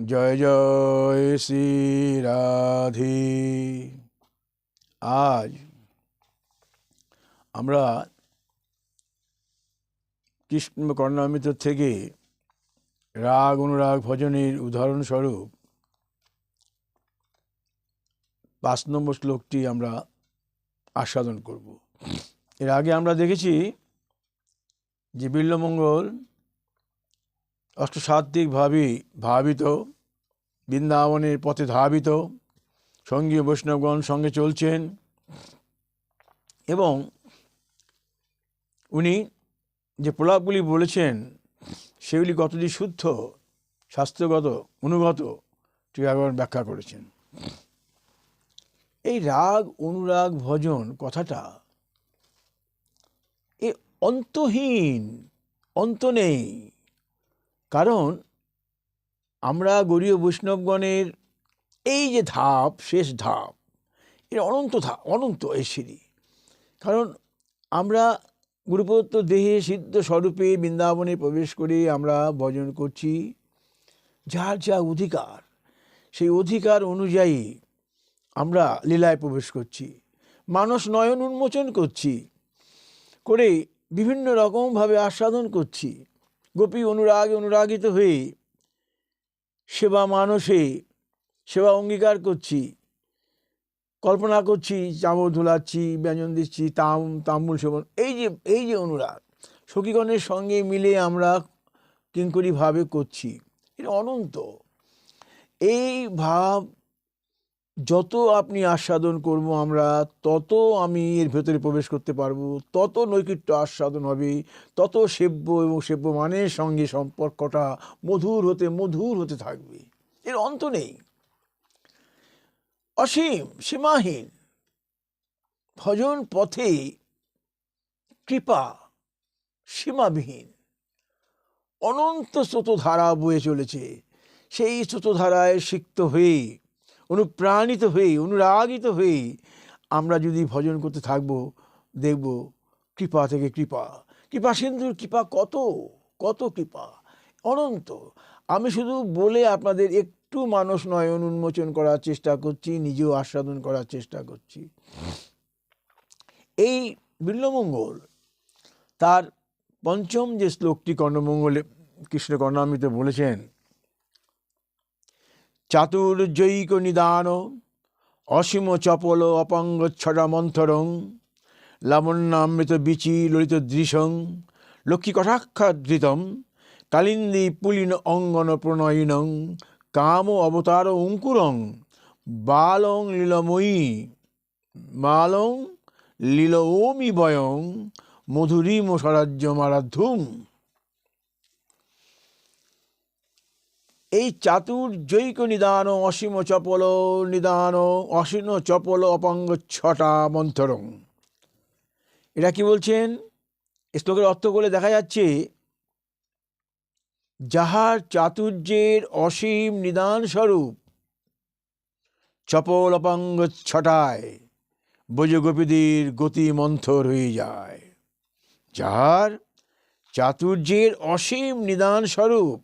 জয় জয় শ্রী রাধে। আজ আমরা কৃষ্ণ কর্ণামৃত থেকে রাগ অনুরাগ ভজনের উদাহরণস্বরূপ ৫ নম্বর শ্লোকটি আমরা আস্বাদন করব। এর আগে আমরা দেখেছি যে বিল্বমঙ্গল অষ্টসাত্ত্বিকভাবে ভাবিত, বৃন্দাবনের পথে ধাবিত, সঙ্গীয় বৈষ্ণবগণ সঙ্গে চলছেন এবং উনি যে প্রলাপগুলি বলেছেন সেগুলি কতটি শুদ্ধ, শাস্ত্রগত, অনুগত টিকাগণ ব্যাখ্যা করেছেন। এই রাগ অনুরাগ ভজন কথাটা এ অন্তহীন, অন্ত নেই। কারণ আমরা গৌড়ীয় বৈষ্ণবগণের এই যে ধাপ, শেষ ধাপ, এর অনন্ত ধাপ, অনন্ত এই সিঁড়ি। কারণ আমরা গুরুপ্রদত্ত দেহে সিদ্ধ স্বরূপে বৃন্দাবনে প্রবেশ করে আমরা ভজন করছি। যার যা অধিকার, সেই অধিকার অনুযায়ী আমরা লীলায় প্রবেশ করছি, মানস নয়ন উন্মোচন করছি, করে বিভিন্ন রকমভাবে আস্বাদন করছি। গোপী অনুরাগে অনুরাগিত হয়ে সেবা মানসে সেবা অঙ্গীকার করছি, কল্পনা করছি, চামড় ধুলাচ্ছি, ব্যঞ্জন দিচ্ছি, তাম্বুল সেবন। এই যে অনুরাগ সখীগণের সঙ্গে মিলে আমরা কিঙ্করীভাবে করছি, এটা অনন্ত। এই ভাব যত আপনি আস্বাদন করব আমরা, তত আমি এর ভেতরে প্রবেশ করতে পারবো, তত নৈকট্য আস্বাদন হবে, তত সেব্য এবং সেব্যমানের সঙ্গে সম্পর্কটা মধুর হতে থাকবে। এর অন্ত নেই, অসীম, সীমাহীন। ভজন পথে কৃপা সীমাবিহীন, অনন্ত স্রোতধারা বয়ে চলেছে। সেই স্রোতধারায় সিক্ত হয়ে, অনুপ্রাণিত হয়ে, অনুরাগিত হয়ে আমরা যদি ভজন করতে থাকবো, দেখব কৃপা থেকে কৃপা, কৃপা সিন্ধুর কৃপা কত কত কৃপা, অনন্ত। আমি শুধু বলে আপনাদের একটু মানস নয়ন উন্মোচন করার চেষ্টা করছি, নিজেও আস্বাদন করার চেষ্টা করছি। এই বিল্বমঙ্গল তার পঞ্চম যে শ্লোকটি কর্ণমঙ্গলে কৃষ্ণ কর্ণামৃতে বলেছেন, চাতুর্যৈক নিদান অসীম চপল অপাঙ্গচ্ছটা মন্থরং লাবণ্যামৃত বীচি ললিত দৃশং লক্ষ্মী কটাক্ষাধৃতম কালিন্দী পুলিন অঙ্গন প্রণয়িনং কাম অবতার অঙ্কুরং বালং লীলময়ী মালং লীলওমি বয়ং মধুরিম স্বরাজ্য মারাধুম। এই চাতুর্যৈক নিদান অসীম চপল নিদান অসীম চপল অপাঙ্গচ্ছটা মন্থরং, এটা কি বলছেন? শ্লোকের অর্থ করে দেখা যাচ্ছে, যাহার চাতুর্যের অসীম নিদান স্বরূপ চপল অপাঙ্গচ্ছটায় ব্রজগোপীদের গতি মন্থর হয়ে যায়। যাহার চাতুর্যের অসীম নিদান স্বরূপ,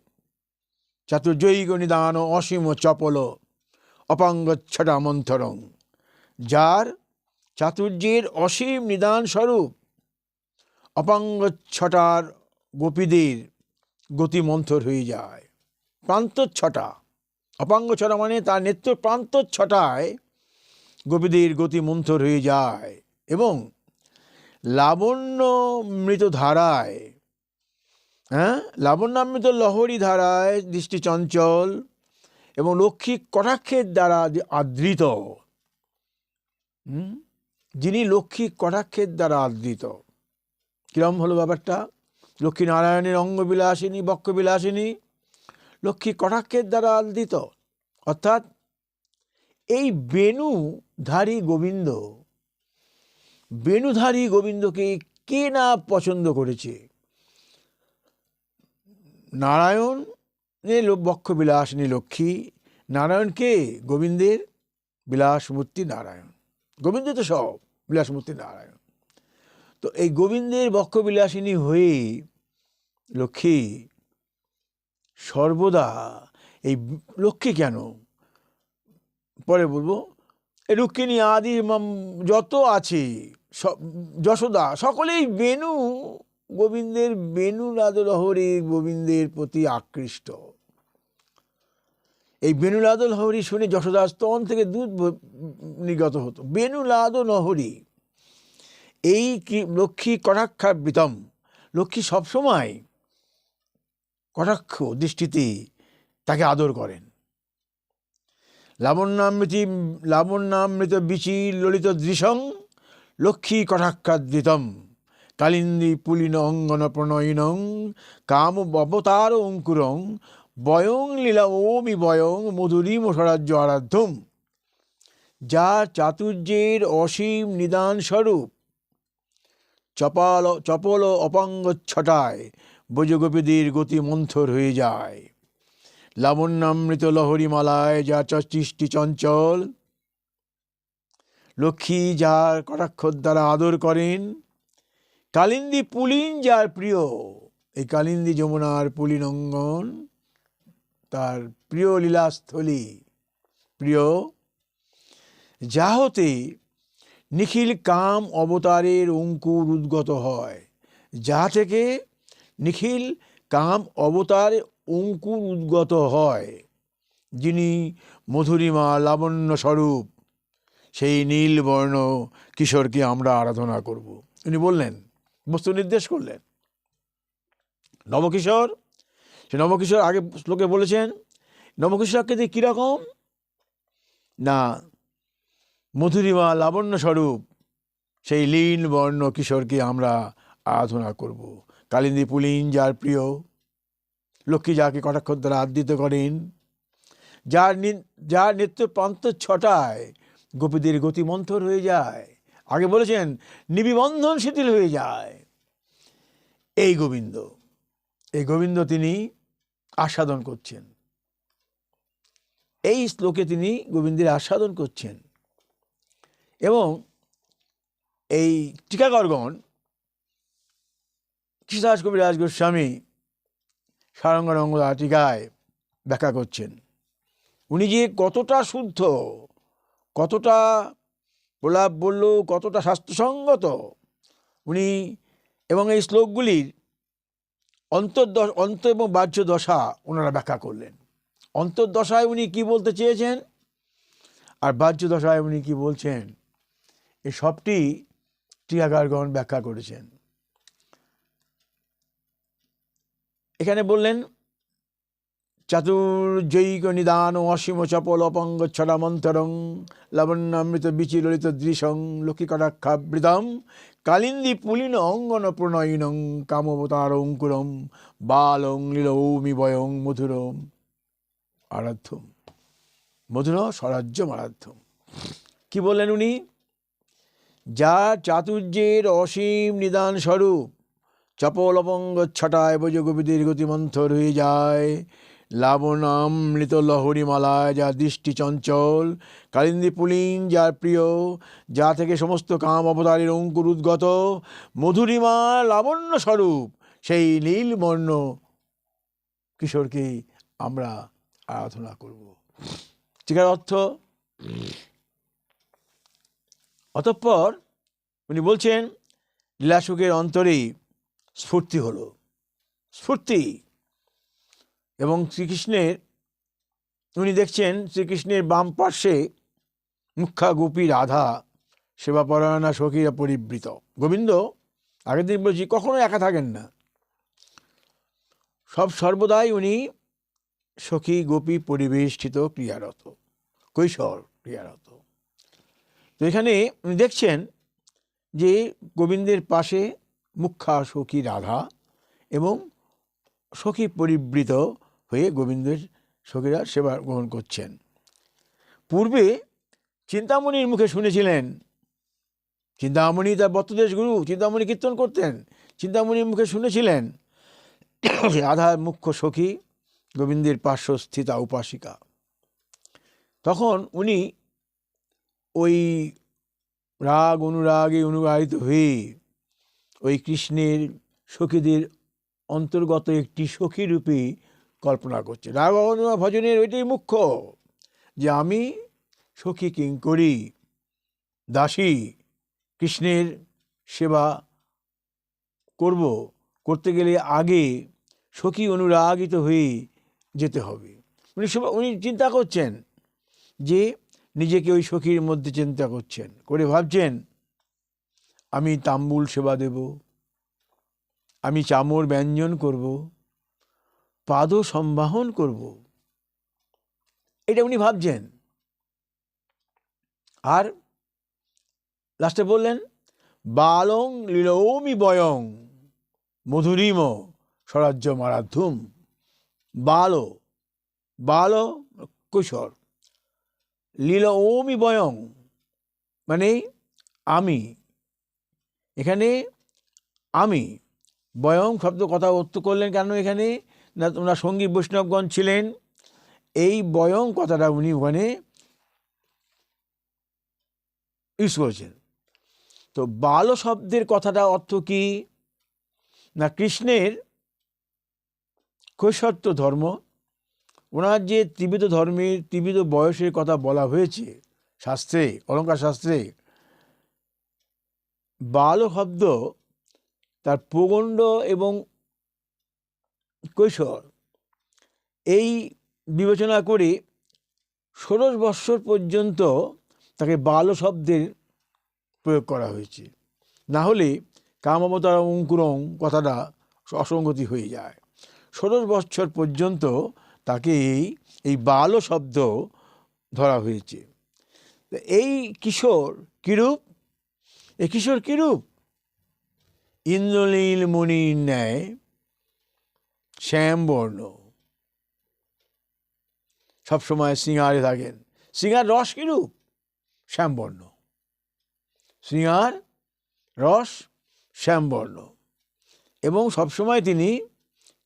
চাতুর্যৈক নিদান অসীম চপল অপাঙ্গচ্ছটা মন্থরং, যার চাতুর্যের অসীম নিদান স্বরূপ অপাঙ্গচ্ছটার গোপীদের গতি মন্থর হয়ে যায়। প্রান্তচ্ছটা, অপাঙ্গচ্ছটা মানে তার নেত্র প্রান্তচ্ছটায় গোপীদের গতি মন্থর হয়ে যায় এবং লাবণ্যমৃত ধারায়, লাবণ্যামৃত লহরী ধারায় দৃষ্টি চঞ্চল এবং লক্ষ্মী কটাক্ষের দ্বারা যে আদৃত, যিনি লক্ষ্মী কটাক্ষের দ্বারা আদৃত। কিরম হলো ব্যাপারটা? লক্ষ্মী নারায়ণের অঙ্গবিলাসিনী, বক্ষবিলাসিনী, লক্ষ্মী কটাক্ষের দ্বারা আদৃত। অর্থাৎ এই বেণুধারী গোবিন্দ, বেণুধারী গোবিন্দকে কে না পছন্দ করেছে? নারায়ণের বক্ষবিলাসিনী লক্ষ্মী, নারায়ণকে গোবিন্দের বিলাসমূর্তি নারায়ণ, গোবিন্দ তো সব, বিলাসমূর্তি নারায়ণ। তো এই গোবিন্দের বক্ষবিলাসিনী হয়ে লক্ষ্মী সর্বদা এই লক্ষ্মী কেন পরে বলবো। এই রুক্মিণী আদি যত আছে যশোদা সকলেই বেণু গোবিন্দের বেণুনাদ লহরী গোবিন্দের প্রতি আকৃষ্ট। এই বেণুনাদ লহরী শুনে যশোদার স্তন থেকে দুধ নির্গত হতো। বেণুনাদ লহরী, এই লক্ষ্মী কটাক্ষাবৃতম, লক্ষ্মী সবসময় কটাক্ষ দৃষ্টিতে তাকে আদর করেন। লাবণ্যামৃত বিচি ললিত দৃশং লক্ষ্মী কটাক্ষাদৃতম কালিন্দী পুলিন অঙ্গন প্রণয়িনং কাম অবতার অঙ্কুরং বয়ং লীলা ওমি বয়ং মধুরীম স্বরাজ্য আরাধ্যম। যার চাতুর্যের অসীম নিদান স্বরূপ চপল অপাঙ্গচ্ছটায় ব্রজগোপীদের গতি মন্থর হয়ে যায়। লাবণ্যামৃত লহরীমালায় যা সৃষ্টি চঞ্চল, লক্ষ্মী যার কটাক্ষর দ্বারা আদর করেন। কালিন্দী পুলিন যার প্রিয়, এই কালিন্দী যমুনার পুলিন অঙ্গন তার প্রিয় লীলাস্থলী, প্রিয়, যা হতে নিখিল কাম অবতারের অঙ্কুর উদ্গত হয়, যা থেকে নিখিল কাম অবতারের অঙ্কুর উদ্গত হয়, যিনি মধুরিমা লাবণ্য স্বরূপ, সেই নীলবর্ণ কিশোরকে আমরা আরাধনা করব। উনি বললেন, বস্তু নির্দেশ করলেন নবকিশোর। সে নবকিশোর আগে শ্লোকে বলেছেন নবকিশোর আকৃতি কীরকম না, মধুরিমা লাবণ্য স্বরূপ সেই লীন বর্ণ কিশোরকে আমরা আরাধনা করব। কালিন্দী পুলিন যার প্রিয়, লক্ষ্মী যাকে কটাক্ষর দ্বারা আদৃত করেন, যার নিত্য প্রান্ত ছটায় গোপীদের গতি মন্থর হয়ে যায়। আগে বলেছেন নিবিবন্ধন শিথিল হয়ে যায়। এই গোবিন্দ তিনি আস্বাদন করছেন, এই শ্লোকে তিনি গোবিন্দের আস্বাদন করছেন। এবং এই টিকাকরগণ কৃষ্ণদাস কবিরাজ গোস্বামী সারঙ্গরঙ্গদা টিকায় ব্যাখ্যা করছেন, উনি যে কতটা শুদ্ধ, কতটা প্রলাপ বলল, কতটা শাস্ত্রসঙ্গত উনি, এবং এই শ্লোকগুলির অন্ত এবং বাহ্য দশা ওনারা ব্যাখ্যা করলেন। অন্তর্দশায় উনি কি বলতে চেয়েছেন আর বাহ্য দশায় উনি কি বলছেন, এই সবটি টিকাকারগণ ব্যাখ্যা করেছেন। এখানে বললেন চাতুর্যৈক নিদান অসীম চপল অপঙ্গ ছড়া মন্থরং লাবণ্যামৃত বিচি ললিত দৃশং লক্ষ্মী কটাক্ষাবৃতম কালিন্দী পুলিন অঙ্গন প্রণয়িনং কামবতার অঙ্কুরম বালং লীলৌমি বয়ং মধুরম আরাধ্যম, মধুর স্বরাজ্যম আরাধ্যম। কি বললেন উনি, যার চাতুর্যের অসীম নিদান স্বরূপ চপল অপঙ্গ ছটায় ব্রজগোপীদের গতিমন্থর হয়ে যায়। লাবণামৃত লহরীমালায় যা দৃষ্টি চঞ্চল, কালিন্দী পুলিন যার প্রিয়, যা থেকে সমস্ত কাম অবতারের অঙ্কুর উদ্গত, মধুরিমা লাবণ্য স্বরূপ সেই নীলবর্ণ কিশোরকে আমরা আরাধনা করব। টিকার অর্থ, অতঃপর উনি বলছেন লীলাসুখের অন্তরেই স্ফূর্তি হলো, স্ফূর্তি। এবং শ্রীকৃষ্ণের, উনি দেখছেন শ্রীকৃষ্ণের বাম পার্শ্বে মুখ্যা গোপী রাধা সেবাপরায়ণা সখীরা পরিবৃত। গোবিন্দ আগের দিন বলছি কখনো একা থাকেন না, সর্বদাই উনি সখী গোপী পরিবেষ্টিত ক্রিয়ারত, কৈশোর ক্রিয়ারত। তো এখানে উনি দেখছেন যে গোবিন্দের পাশে মুখ্যা সখী রাধা এবং সখী পরিবৃত হয়ে গোবিন্দের সখীরা সেবা গ্রহণ করছেন। পূর্বে চিন্তামণির মুখে শুনেছিলেন, চিন্তামণি তার বত্তদেশ গুরু, চিন্তামণি কীর্তন করতেন, চিন্তামণির মুখে শুনেছিলেন রাধার মুখ্য সখী গোবিন্দের পার্শ্বস্থিতা উপাসিকা। তখন উনি ওই রাগ অনুরাগে অনুরাগিত হয়ে ওই কৃষ্ণের সখীদের অন্তর্গত একটি সখীরূপী কল্পনা করছে। রাগ অনুরাগ ভজনের ওইটাই মুখ্য, যে আমি সখী কিঙ্করী দাসী কৃষ্ণের সেবা করব, করতে গেলে আগে সখী অনুরাগিত হয়ে যেতে হবে। উনি চিন্তা করছেন যে নিজেকে ওই সখীর মধ্যে চিন্তা করছেন, করে ভাবছেন আমি তাম্বুল সেবা দেব, আমি চামর ব্যঞ্জন করব, পাদ সম্বাহন করব, এটা উনি ভাবছেন। আর লাস্টে বললেন বালং লীলৌমি বয়ং মধুরিম স্বরাজ্য মারাধ্যম। বাল কৈশোর, লীলৌমি বয়ং মানে আমি, এখানে আমি বয়ং শব্দ কথা অর্থ করলেন কেন এখানে না, ওনার সঙ্গী বৈষ্ণবগণ ছিলেন, এই বয়ং কথাটা উনি ওখানে ইউজ করেছেন। তো বাল শব্দের কথাটা অর্থ কি না, কৃষ্ণের কৈশোর্য ধর্ম, ওনার যে ত্রিবিধ ধর্মের ত্রিবিধ বয়সের কথা বলা হয়েছে শাস্ত্রে, অলঙ্কার শাস্ত্রে, বাল শব্দ তার প্রগণ্ড এবং কৈশোর এই বিবেচনা করে 16 বৎসর পর্যন্ত তাকে বাল শব্দের প্রয়োগ করা হয়েছে। না হলে কামাবতার অঙ্কুরং কথাটা অসঙ্গতি হয়ে যায়। 16 বৎসর পর্যন্ত তাকে এই বাল শব্দ ধরা হয়েছে। এই কিশোর কিরূপ, এই কিশোর কিরূপ, ইন্দ্রনীল মণির ন্যায় শ্যামবর্ণ, সবসময় সিঙ্গারে থাকেন। সিঙ্গার রস কিরূপ, শ্যামবর্ণ, সিঙ্গার রস শ্যামবর্ণ, এবং সবসময় তিনি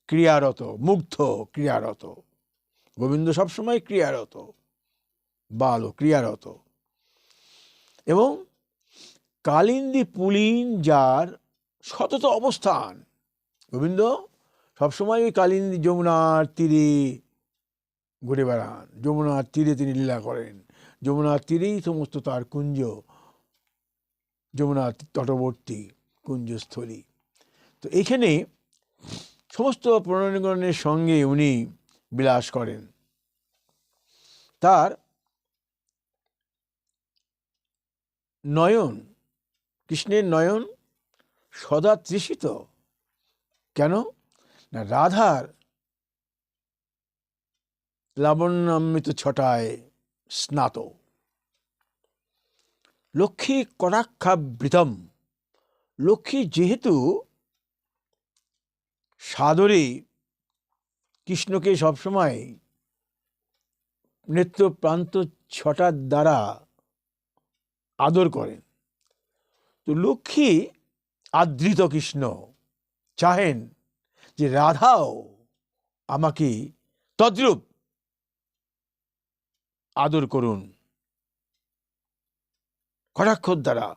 ক্রিয়ারত, মুগ্ধ ক্রিয়ারত। গোবিন্দ সবসময় ক্রিয়ারত, বাল ক্রিয়ারত, এবং কালিন্দী পুলিন যার সতত অবস্থান। গোবিন্দ সবসময় ওই কালিন্দী যমুনার তীরে ঘুরে বেড়ান, যমুনার তীরে তিনি লীলা করেন, যমুনার তীরেই সমস্ত তার কুঞ্জ, যমুনার তটবর্তী কুঞ্জস্থলী। তো এইখানে সমস্ত প্রণয়গণের সঙ্গে উনি বিলাস করেন। তার নয়ন, কৃষ্ণের নয়ন সদা তৃষিত। কেন না, রাধার লাবণ্যামৃত ছটায় স্নাত। লক্ষ্মী কটাক্ষাবৃতম, লক্ষ্মী যেহেতু সাদরে কৃষ্ণকে সবসময় নেত্র প্রান্ত ছটার দ্বারা আদর করেন, তো লক্ষ্মী আদৃত কৃষ্ণ চাহেন যে রাধাও আমাকে তদ্রূপ আদর করুন। কটাক্ষর দ্বারা,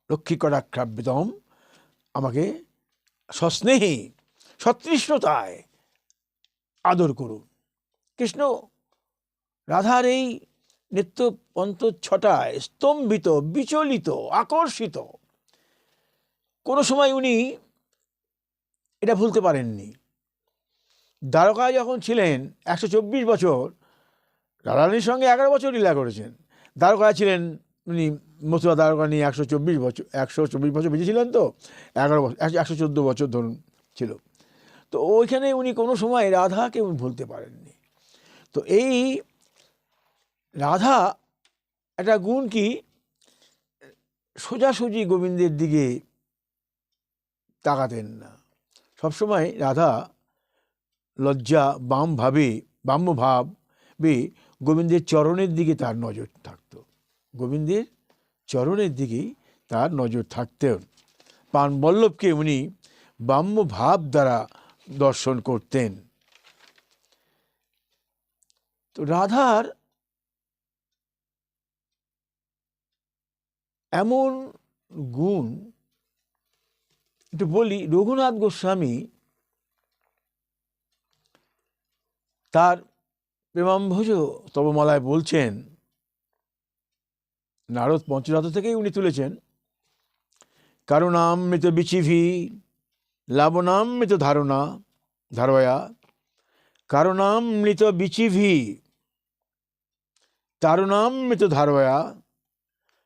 লক্ষ্মী কটাক্ষাবৃতম, আমাকে সস্নেহে সতৃষ্ণতায় আদর করুন। কৃষ্ণ রাধার এই নিত্য পঞ্চছটায় স্তম্ভিত, বিচলিত, আকর্ষিত। কোনো সময় উনি এটা ভুলতে পারেননি। দ্বারকায় যখন ছিলেন 124 বছর, রাধারানীর সঙ্গে 11 বছর লীলা করেছেন। দ্বারকায় ছিলেন উনি, মথুরা দ্বারকা নিয়ে 124 বছর, 124 বছর বেঁচেছিলেন, তো 11 বছর, 114 বছর ধরুন ছিল। তো ওইখানে উনি কোনো সময় রাধাকে ভুলতে পারেননি। তো এই রাধা একটা গুণ কি, সোজাসুজি গোবিন্দের দিকে তাকাতেন না। সবসময় রাধা লজ্জা বাম্যভাবে গোবিন্দের চরণের দিকে তার নজর থাকত, গোবিন্দের চরণের দিকেই তার নজর থাকতেন। প্রাণবল্লভকে উনি বাম্যভাব দ্বারা দর্শন করতেন। তো রাধার এমন গুণ একটু বলি। রঘুনাথ গোস্বামী তার প্রেমাম্ভজ তবমালায় বলছেন, নারদ পঞ্চরত্ন থেকেই উনি তুলেছেন, কারুণামৃত বিচিভি লাবণামৃত ধারয়া, কারুণামৃত বিচিভি তারুণামৃত ধারয়া,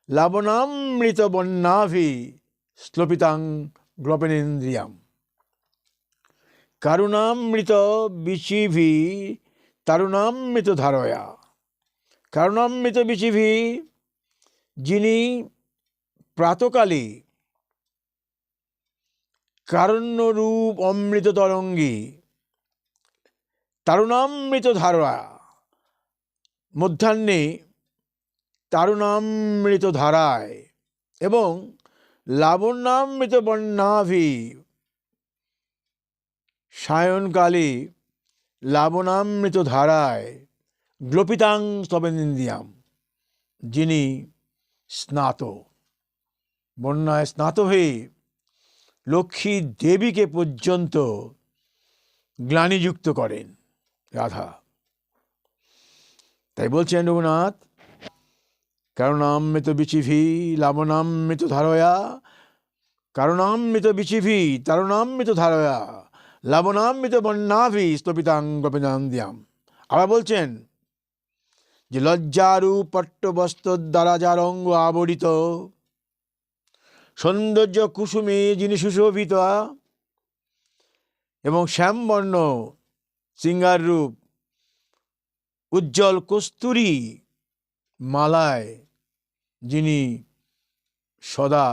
লাবণামৃত বন্যাভি শ্লোপিতাং গ্লপেনেন্দ্রিয়াম। কারুণামৃত বিচিভি তারুণামৃত ধারয়া, কারুণামৃত বিচিভি, যিনি প্রাতকালে কারণ্যরূপ অমৃত তরঙ্গী, তারুণামৃত ধারা, মধ্যাহ্নে তারুণামৃত ধারায় এবং লাবণ্যামৃত বন্যাভি, সায়নকালে লাবণামৃত ধারায় গ্লোপিতাং স্তবেন্দ্রিয়াম, যিনি স্নাত, বন্যায় স্নাত হয়ে লক্ষ্মী দেবীকে পর্যন্ত গ্লানিযুক্ত করেন রাধা। তাই বলছেন রঘুনাথ, কারুণামৃত বিচিভি লাবণামৃত ধারয়া, কারুণামৃত বিচিভি তারুণামৃত ধারয়া, লাবণামৃত বন্যাভি স্তপিতাং গোপিনান্দিয়াম। আবার বলছেন যে লজ্জারূপ পট্টবস্ত্র দ্বারা যার অঙ্গ আবরিত, সৌন্দর্য কুসুমে যিনি সুশোভিত এবং শ্যামবর্ণ সিঙ্গার রূপ উজ্জ্বল কস্তুরী মালায় যিনি সদা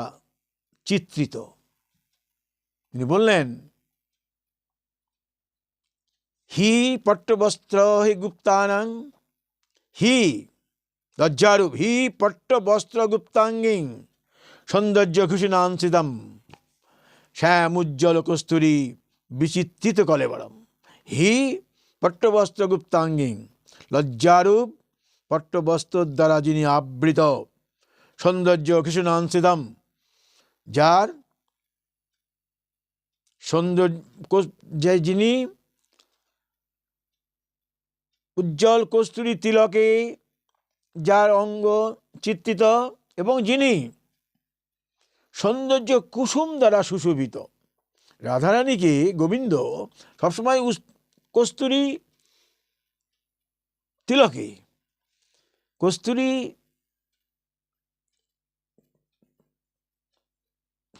চিত্রিত। তিনি বললেন, হি পট্টবস্ত্র হি গুপ্তানাং, হি লজ্জারূপ, হি পট্টবস্ত্র গুপ্তাঙ্গিং সৌন্দর্য ঘুষিনাংসিদম শ্যামুজ্জ্বল কস্তুরী বিচিত্রিত কলেবরম। হি পট্টবস্ত্র গুপ্তাঙ্গিং, লজ্জারূপ পট্টবস্ত্র দ্বারা যিনি আবৃত, সৌন্দর্য ঘুষিনাংসিদম, যার সৌন্দর্য, যিনি উজ্জ্বল কস্তুরী তিলকে যার অঙ্গ চিত্রিত এবং যিনি সৌন্দর্য কুসুম দ্বারা সুশোভিত। রাধারানীকে গোবিন্দ সবসময় কস্তুরী তিলকে, কস্তুরী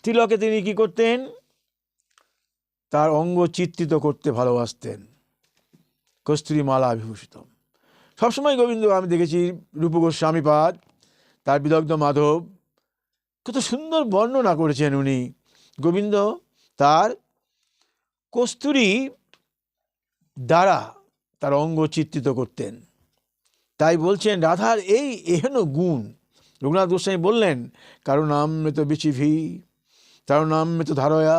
তিলকে তিনি কি করতেন, তার অঙ্গ চিত্রিত করতে ভালোবাসতেন, কস্তুরী মালা বিভূষিত। সবসময় গোবিন্দ, আমি দেখেছি রূপ গোস্বামীপাদ তার বিদগ্ধ মাধব কত সুন্দর বর্ণনা করেছেন উনি। গোবিন্দ তার কস্তুরী দ্বারা তার অঙ্গ চিত্রিত করতেন। তাই বলছেন রাধার এই এহেন গুণ। রঘুনাথ গোস্বামী বললেন, কারুণামৃত বিচিভি তারুণামৃত ধারয়া,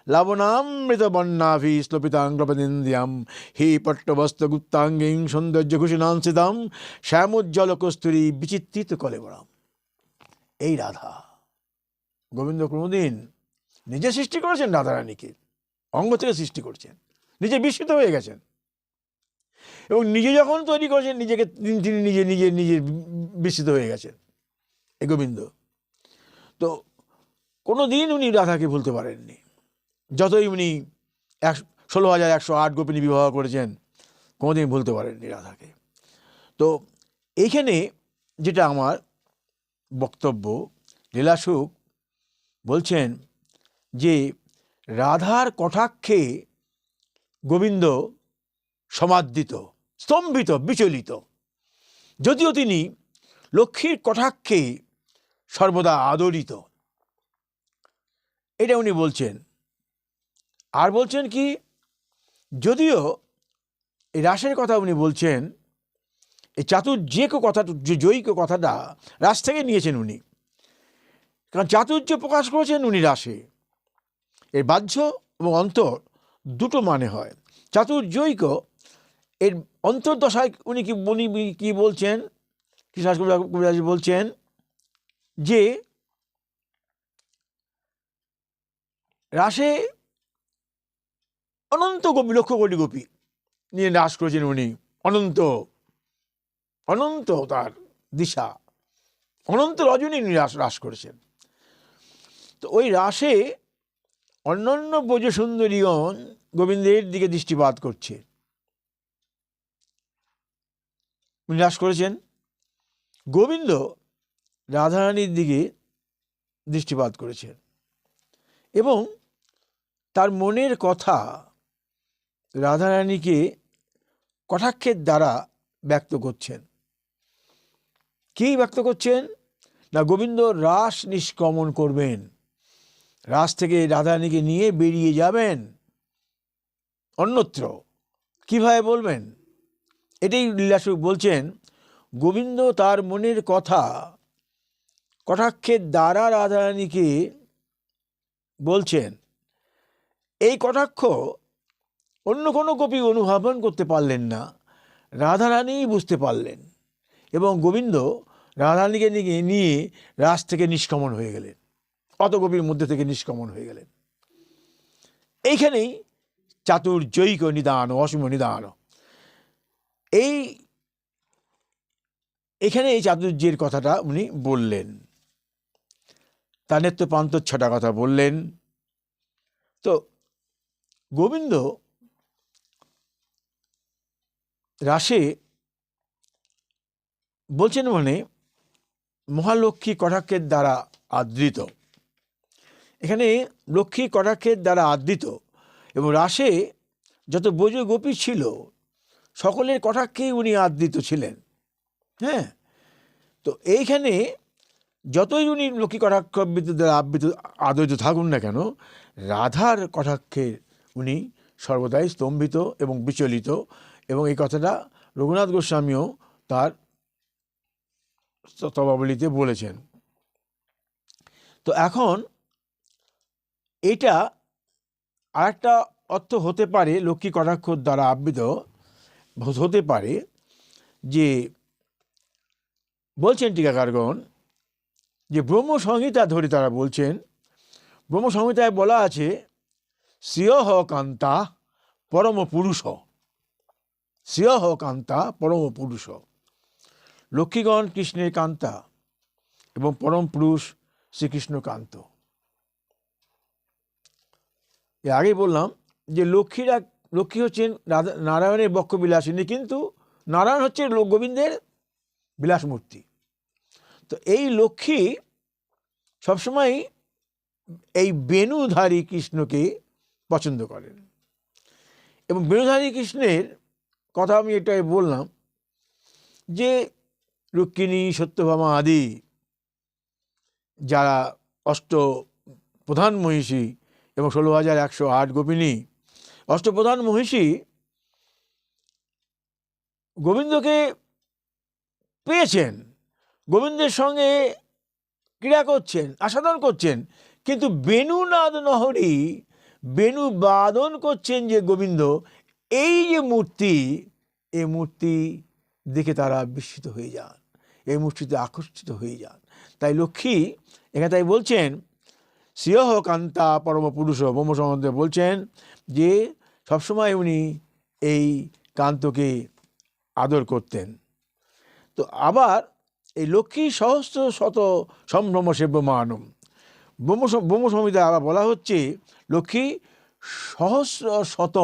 লাবণামৃত বন্যাভি শ্লোপিতাং গ্লপেনেন্দ্রিয়াম, হি পট্টবস্ত্র গুপ্তাঙ্গিং সৌন্দর্য ঘুষিনাংসিতাম শ্যামোজ্জ্বল কস্তুরী বিচিত্রিত কলেবরম। এই রাধা গোবিন্দ কোনোদিন নিজে সৃষ্টি করেছেন রাধারানীকে, অঙ্গ থেকে সৃষ্টি করছেন, নিজে বিস্মিত হয়ে গেছেন এবং নিজে যখন তৈরি করেছেন নিজেকে তিনি নিজে নিজে নিজে বিস্মিত হয়ে গেছেন এই গোবিন্দ। তো কোনো দিন উনি রাধাকে ভুলতে পারেননি, যতই উনি 16,108 গোপিনী বিবাহ করেছেন, কোনোদিন ভুলতে পারেননি রাধাকে। তো এইখানে যেটা আমার বক্তব্য, লীলাসুখ বলছেন যে রাধার কটাক্ষে গোবিন্দ সমাদৃত, স্তম্ভিত, বিচলিত, যদিও তিনি লক্ষ্মীর কটাক্ষে সর্বদা আদরিত। এটা উনি বলছেন। আর বলছেন কি, যদিও এই রাসের কথা উনি বলছেন, এই চাতুর্যেক কথাটা, জৈক কথাটা রাস থেকে নিয়েছেন উনি, কারণ চাতুর্য প্রকাশ করেছেন উনি রাসে। এর বাহ্য এবং অন্তর দুটো মানে হয়। চাতুর্যৈক এর অন্তর্দশায় উনি কি বলছেন, কৃষ্ণদাস কবিরাজ বলছেন যে রাসে অনন্ত গোপী, লক্ষ কোটি গোপী, নিয়ে রাস করেছেন উনি, অনন্ত অনন্ত তার দিশা, অনন্ত রজনী উনি রাস করেছেন। তো ওই রাসে অন্যান্য ব্রজ সুন্দরীগণ গোবিন্দের দিকে দৃষ্টিপাত করছে। উনি রাস করেছেন, গোবিন্দ রাধারানীর দিকে দৃষ্টিপাত করেছেন এবং তার মনের কথা রাধারানীকে কটাক্ষের দ্বারা ব্যক্ত করছেন। কি ব্যক্ত করছেন না, গোবিন্দ রাস নিষ্ক্রমণ করবেন, রাস থেকে রাধারানীকে নিয়ে বেরিয়ে যাবেন অন্যত্র। কিভাবে বলবেন, এটাই লীলাস্বরূপ বলছেন। গোবিন্দ তার মনের কথা কটাক্ষের দ্বারা রাধারানীকে বলছেন। এই কটাক্ষ অন্য কোনো গোপী অনুধাবন করতে পারলেন না, রাধারানী বুঝতে পারলেন এবং গোবিন্দ রাধারানীকে নিয়ে রাস থেকে নিষ্ক্রমণ হয়ে গেলেন, অত গোপীর মধ্যে থেকে নিষ্ক্রমণ হয়ে গেলেন। এইখানেই চাতুর্যৈক নিদান, অসীম নিদান, এখানে এই চাতুর্যের কথাটা উনি বললেন, তার নেত্য প্রান্তচ্ছটা কথা বললেন। তো গোবিন্দ রাসে বলছেন মানে মহালক্ষ্মী কটাক্ষের দ্বারা আদৃত। এখানে লক্ষ্মী কটাক্ষের দ্বারা আদৃত এবং রাসে যত ব্রজ গোপী ছিল সকলের কটাক্ষেই উনি আদৃত ছিলেন। হ্যাঁ, তো এইখানে যতই উনি লক্ষ্মী কটাক্ষ দ্বারা আবৃত আদৃত থাকুন না কেন, রাধার কটাক্ষে উনি সর্বদাই স্তম্ভিত এবং বিচলিত, এবং এই কথাটা রঘুনাথ গোস্বামীও তার স্তবাবলিতে বলেছেন। তো এখন এটা আরেকটা অর্থ হতে পারে, লক্ষ্মী কটাক্ষ দ্বারা আবৃত হতে পারে যে, বলছেন টিকাকারগণ যে ব্রহ্মসংহিতা ধরে তারা বলছেন, ব্রহ্মসংহিতায় বলা আছে শ্রিয়ঃ কান্তা পরম পুরুষ, শ্রিয়ঃ কান্তা পরম পুরুষ। লক্ষ্মীগণ কৃষ্ণের কান্তা এবং পরম পুরুষ শ্রীকৃষ্ণ কান্ত। এর আগে বললাম যে লক্ষ্মী হচ্ছেন নারায়ণের বক্ষ বিলাসিনী, কিন্তু নারায়ণ হচ্ছে গোবিন্দের বিলাসমূর্তি। তো এই লক্ষ্মী সবসময় এই বেণুধারী কৃষ্ণকে পছন্দ করেন, এবং বেণুধারী কৃষ্ণের কথা আমি এটাই বললাম যে রুক্মিণী, সত্যভামা আদি যারা অষ্টপ্রধান মহিষী এবং 16,108 গোপিনী, অষ্টপ্রধান মহিষী গোবিন্দকে পেয়েছেন, গোবিন্দের সঙ্গে ক্রীড়া করছেন, আস্বাদন করছেন, কিন্তু বেণুনাদ নহরী বেণু বাদন করছেন যে গোবিন্দ, এই যে মূর্তি, এই মূর্তি দেখে তারা বিস্মিত হয়ে যান, এই মূর্তিতে আকর্ষিত হয়ে যান। তাই লক্ষ্মী এখানে তাই বলছেন শ্রিয়ঃ কান্তা পরম পুরুষ, ব্রহ্ম সম্বন্ধে বলছেন যে সবসময় উনি এই কান্তকে আদর করতেন। তো আবার এই লক্ষ্মী সহস্র শত সম্ভ্রম সেব্যমানম, ব্রহ্ম সংহিতায় আবার বলা হচ্ছে লক্ষ্মী সহস্র শত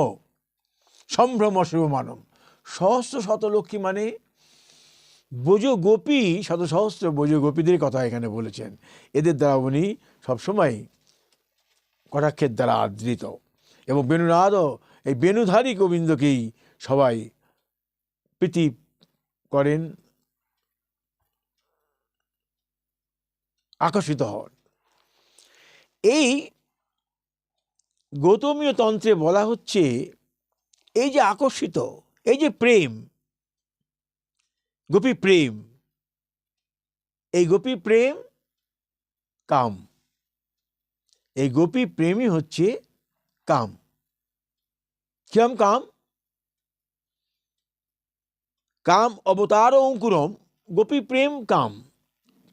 সম্ভ্রম সেব্যমানম। সহস্র শত লক্ষ্মী মানে ব্রজ গোপী, শত সহস্র ব্রজ গোপীদের কথা এখানে বলেছেন। এদের দ্বারা উনি সবসময় কটাক্ষের দ্বারা আদৃত, এবং বেণুনাদও এই বেণুধারী গোবিন্দকেই সবাই প্রীতি করেন, আকর্ষিত হন। এই গৌতমীয় তন্ত্রে বলা হচ্ছে এই যে আকর্ষিত, এই যে প্রেম, গোপী প্রেম, এই গোপী প্রেম কাম, এই গোপী প্রেমই হচ্ছে কাম। কিরম কাম? কাম অবতার অঙ্কুরম, গোপী প্রেম কাম।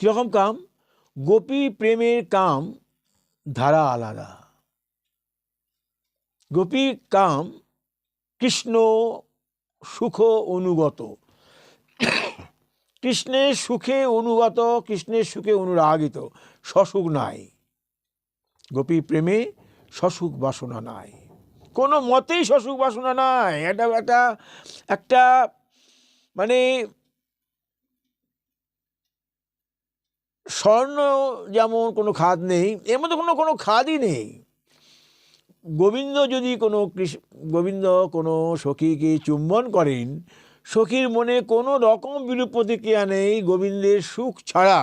কিরকম কাম? গোপী প্রেমের কাম ধারা আলাদা। গোপী কাম কৃষ্ণ সুখ অনুগত, কৃষ্ণের সুখে অনুগত, কৃষ্ণের সুখে অনুরাগিত, সসুখ নাই। গোপী প্রেমে সসুখ বাসনা নাই, কোনো মতেই সসুখ বাসনা নাই। এটা একটা একটা মানে স্বর্ণ যেমন কোনো খাদ নেই, এর মধ্যে কোনো কোনো খাদই নেই। গোবিন্দ যদি গোবিন্দ কোনো সখীকে চুম্বন করেন, সখীর মনে কোনো রকম বিরূপ প্রতিক্রিয়া নেই। গোবিন্দের সুখ ছাড়া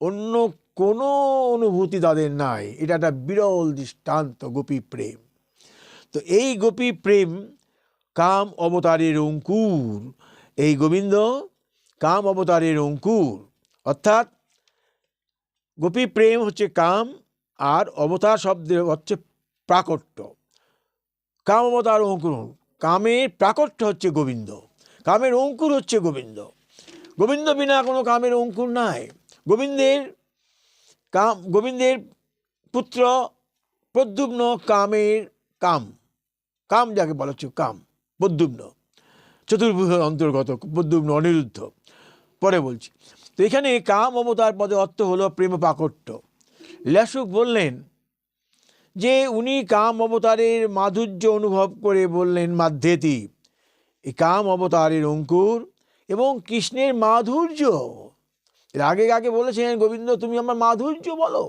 অন্য কোনো অনুভূতি তাদের নাই। এটা একটা বিরল দৃষ্টান্ত গোপী প্রেম। তো এই গোপী প্রেম কাম অবতারের অঙ্কুর। এই গোবিন্দ কাম অবতারের অঙ্কুর, অর্থাৎ গোপী প্রেম হচ্ছে কাম, আর অবতার শব্দের হচ্ছে প্রাকট্য। কাম অবতার অঙ্কুর, কামের প্রাকট্য হচ্ছে গোবিন্দ, কামের অঙ্কুর হচ্ছে গোবিন্দ। গোবিন্দ বিনা কোনো কামের অঙ্কুর নাই। গোবিন্দের পুত্র প্রদ্যুম্ন কামের কাম, কাম যাকে বলা হচ্ছে কাম, প্রদ্যুম্ন চতুর্ভুজের অন্তর্গত প্রদ্যুম্ন অনিরুদ্ধ, পরে বলছি। তো এখানে কাম অবতার পদে অর্থ হলো প্রেম প্রাকট্য। লীলাসুক বললেন যে উনি কাম অবতারের মাধুর্য অনুভব করে বললেন মাধ্যেতি, এই কাম অবতারের অঙ্কুর এবং কৃষ্ণের মাধুর্য। এর আগে বলেছেন গোবিন্দ তুমি আমার মাধুর্য বলো।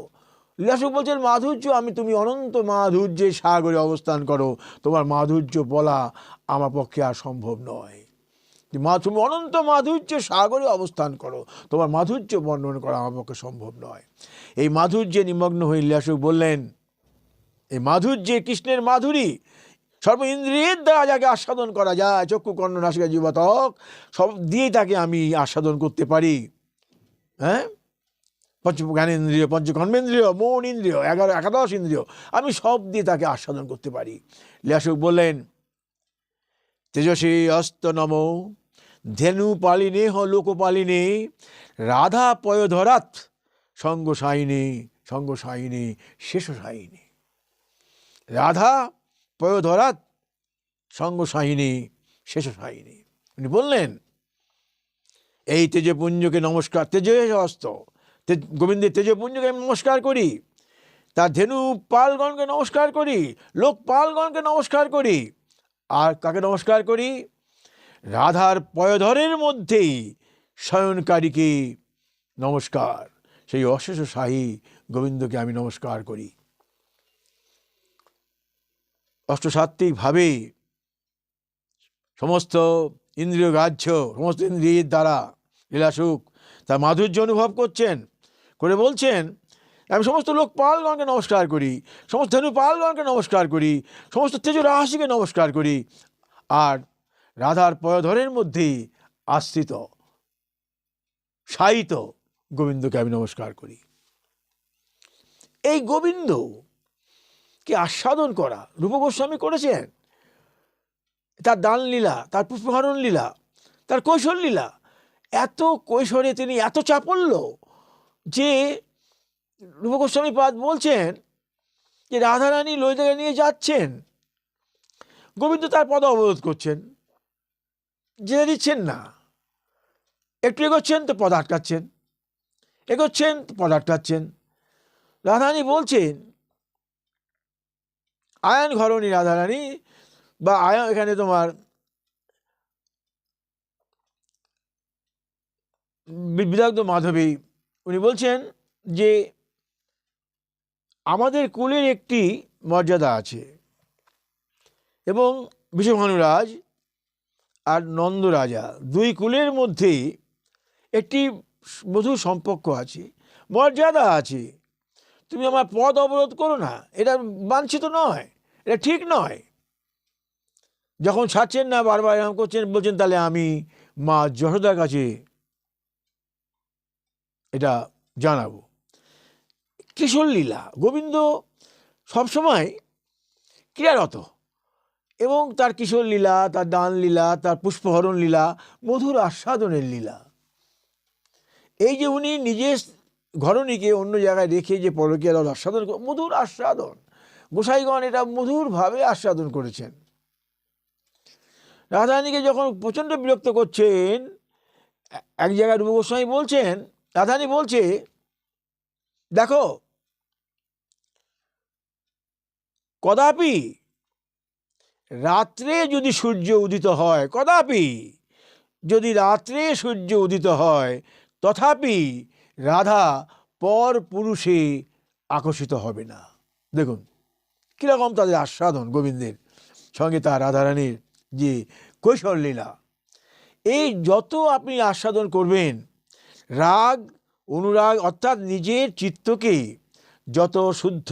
লীলাসুক বলছেন মাধুর্য, তুমি অনন্ত মাধুর্যের সাগরে অবস্থান করো, তোমার মাধুর্য বলা আমার পক্ষে আর সম্ভব নয়। তুমি অনন্ত মাধুর্যের সাগরে অবস্থান করো, তোমার মাধুর্য বর্ণন করা আমার পক্ষে সম্ভব নয়। এই মাধুর্যে নিমগ্ন হয়ে লীলাসুক বললেন এই মাধুর্যে, কৃষ্ণের মাধুরী সর্ব ইন্দ্রিয়ের দ্বারা যাকে আস্বাদন করা যায়, চক্ষু কর্ণ নাসিকা জিহ্বা ত্বক সব দিয়ে তাকে আমি আস্বাদন করতে পারি। হ্যাঁ, পঞ্চ জ্ঞানেন্দ্রিয়, পঞ্চ কর্মেন্দ্রিয়, মন ইন্দ্রিয়, একাদশ ইন্দ্রিয়, আমি সব দিয়ে তাকে আস্বাদন করতে পারি। লীলাসুক বললেন তেজসী অস্ত নম ধেনু পালিনে হ লোকপালিনে রাধা পয়ধরাত সঙ্গ সাইনে শেষ সাইনে। রাধা পয়ধরাত সঙ্গ সাইনে শেষ সাইনে। উনি বললেন এই তেজপুঞ্জকে নমস্কার, তেজ অস্ত গোবিন্দের তেজপুঞ্জকে আমি নমস্কার করি, তার ধেনু পালগণকে নমস্কার করি, লোকপালগণকে নমস্কার করি, আর কাকে নমস্কার করি? রাধার পয়ধরের মধ্যেই শয়নকারীকে নমস্কার, সেই অশেষ সাহী গোবিন্দকে আমি নমস্কার করি। অষ্টসাত্ত্বিকভাবে সমস্ত ইন্দ্রিয় গ্রাহ্য, সমস্ত ইন্দ্রিয়ের দ্বারা লীলাসুক তার মাধুর্য অনুভব করছেন, করে বলছেন আমি সমস্ত লোকপালগণকে নমস্কার করি, সমস্ত ধেনুপালগণকে নমস্কার করি, সমস্ত তেজরাশিকে নমস্কার করি, আর রাধার পয়ধরের মধ্যেই আশ্রিত শায়িত গোবিন্দকে আমি নমস্কার করি। এই গোবিন্দকে আস্বাদন করা রূপ গোস্বামী করেছেন। তার দান লীলা, তার পুষ্পহরণ লীলা, তার কৈশোর লীলা, এত কৈশোরে তিনি এত চাপল্য যে রূপ গোস্বামী পাদ বলছেন যে রাধারানী ললিতাকে নিয়ে যাচ্ছেন, গোবিন্দ তার পদ অবরোধ করছেন, যেতে দিচ্ছেন না। একটু এগোচ্ছেন তো পদ আটকাচ্ছেন, এগোচ্ছেন তো পদ আটকাচ্ছেন। রাধারানী বলছেন আয়ন ঘরণী রাধারানী, বা আয়ন এখানে তোমার বিদগ্ধ মাধবী, উনি বলছেন যে আমাদের কুলের একটি মর্যাদা আছে এবং বিষভানুরাজ আর নন্দরাজা দুই কুলের মধ্যে একটি মধুর সম্পর্ক আছে, মর্যাদা আছে। তুমি আমার পদ অবরোধ করো না, এটা বাঞ্ছিত নয়, এটা ঠিক নয়। যখন ছাড়ছেন না, বারবার এরকম করছেন, বলছেন তাহলে আমি মা যশোদার কাছে এটা জানাবো। কিশোর লীলা, গোবিন্দ সবসময় ক্রিয়ারত, এবং তার কিশোর লীলা, তার দান লীলা, তার পুষ্পহরণ লীলা, মধুর আস্বাদনের লীলা। এই যে উনি নিজের ঘরণীকে অন্য জায়গায় রেখে যে পরকীয়া আস্বাদন, মধুর আস্বাদন, গোসাইগণ এটা মধুরভাবে আস্বাদন করেছেন। রাধারানীকে যখন প্রচণ্ড বিরক্ত করছেন, এক জায়গায় রূপ গোস্বামী বলছেন, রাধারানী বলছে, দেখো কদাপি রাত্রে যদি সূর্য উদিত হয়, কদাপি যদি রাত্রে সূর্য উদিত হয়, তথাপি রাধা পর পুরুষে আকর্ষিত হবে না। দেখুন কীরকম তাদের আস্বাদন, গোবিন্দের সঙ্গে তার রাধারানীর যে কৈশোর লীলা। এই যত আপনি আস্বাদন করবেন, রাগ অনুরাগ অর্থাৎ নিজের চিত্তকে যত শুদ্ধ